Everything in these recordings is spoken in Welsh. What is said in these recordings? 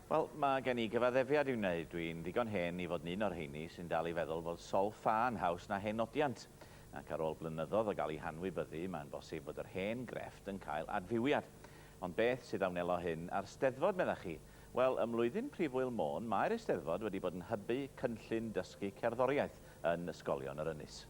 Wel, mae gen i gyfaddefiad i'w wneud. Dwi'n ddigon hen i fod yn un o'r heini sy'n dal i feddwl fod solffa yn haws na henodiant. Ac ar ôl blynyddoedd o gael ei hanwybyddu, mae'n bosib bod yr hen grefft yn cael adfywiad. Ond beth sydd awnelo hyn ar Steddfod, meddach chi? Wel, ym mlwyddyn Prifwyl Môn, mae'r Eisteddfod wedi bod yn hybu cynllun dysgu cerddoriaeth yn ysgolion yr Ynys.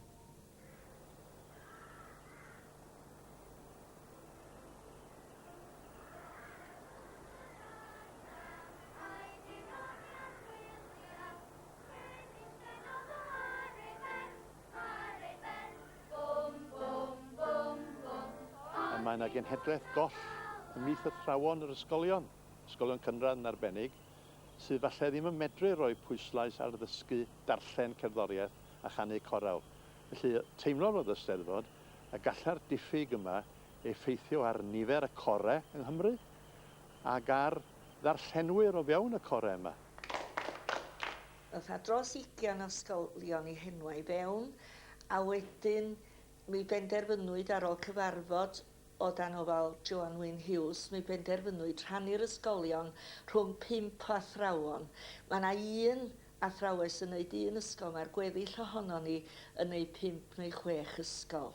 Mae yna genhedlaeth goll ymhlith y thrawon yr ysgolion cynradd yn arbennig, sydd falle ddim yn medru rhoi pwyslais ar ddysgu darllen cerddoriaeth a chanu coraw. Felly teimlo roedd y Steddfod a galla'r diffyg yma effeithio ar nifer y corau yng Nghymru ac ar ddarllenwyr o fewn y corau yma. Oedd dros 20 ysgolion i henwa i fewn, a wedyn mi benderfynwyd ar ôl cyfarfod o dan ofal Joan Wyn Hughes, mi benderfynwyd rhannu'r ysgolion rhwng 5 athrawon. Mae yna un athrawes yn gwneud un ysgol, mae'r gweddill ohono ni yn gwneud 5 neu 6 ysgol.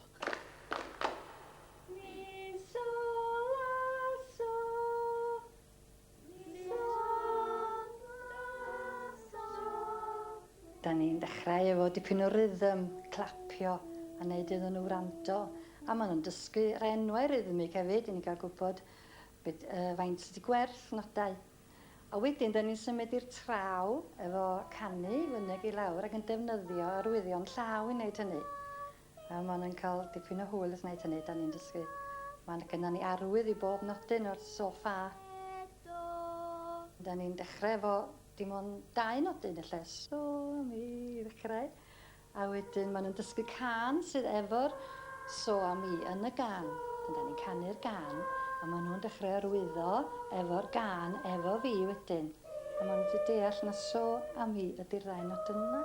Da ni'n dechrau efo dipyn o rhythm, clapio a wneud iddyn nhw wrando. A maen nhw'n dysgu enwau rhythmig hefyd, i ni gael gwybod faint sydd wedi gwerth nodau. A wedyn, da ni'n symud i'r traw efo canu fynyg i lawr ac yn defnyddio arwyddion llaw i wneud hynny. A maen nhw'n cael dipyn o hwyl wrth wneud hynny, da ni'n dysgu. Mae gennym ni arwydd i bob nodyn o'r solffa. Da ni'n dechrau efo dim ond 2 nodyn y lle. So, mi ddechrau. A wedyn maen nhw'n dysgu can sydd efo'r so a mi yn y gan. Da ni'n canu'r gan, a maen nhw'n dechrau arwyddo efo'r gan, efo fi wedyn. A maen nhw'n wedi deall na so a mi ydy'r 2 nodyn yna.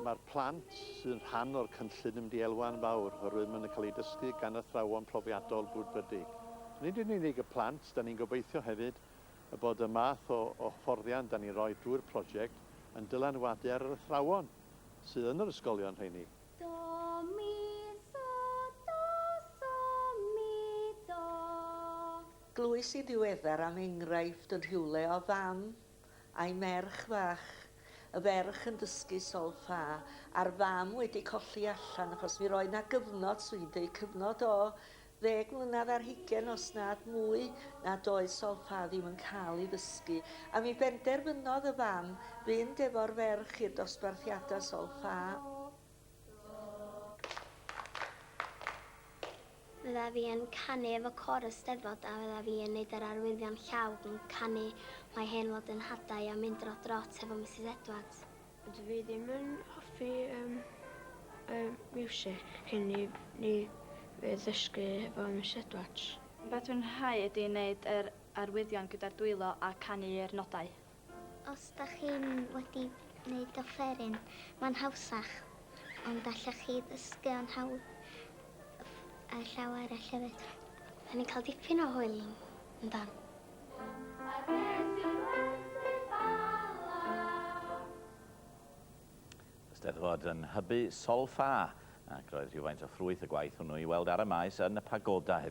Mae'r plant sy'n rhan o'r cynllun ymdielwan fawr, oherwydd maen nhw'n cael ei dysgu gan y thrawon profiadol bwdbydig. Nid yn unig y plant, da ni'n gobeithio hefyd y bod y math o hyfforddiant da ni'n rhoi drwy'r prosiect yn dylanwadu ar y thrawon sydd yn yr ysgolion rheini. Do, mi, do. Glwys i ddiweddar am enghraifft yn rhywle o fam a'i merch fach. Y ferch yn dysgu solffa a'r fam wedi colli allan achos mi roi na gyfnod, swy'n dweud, cyfnod o 10 mlynedd ar 20 os nad mwy nad oedd solffa ddim yn cael ei ddysgu. A mi benderfynodd y fam fynd efo'r ferch i'r dosbarthiadau solffa. Fydda fi yn canu efo cor y Steddfod a fydda fi yn neud yr arwyddion llaw yn canu Mae hen fod yn hadau a mynd dro drot efo Mrs Edwards. Dwi fi ddim yn hoffi music cyn ni fe ddysgu efo Mrs Edwards. Beth dwi'n hau ydi wneud yr arwyddion gyda'r dwylo a canu'r nodau. Os da chi'n wedi wneud offeryn, mae'n hawsach, ond allech chi ddysgu o'n hawdd a llawer a llefyd. Da ni'n cael dipyn o hwyl yn dan. Eisteddfod yn hybu solffa ac roedd rhywfaint o ffrwyth y gwaith hwnnw i weld ar y maes yn y pagoda heddiw.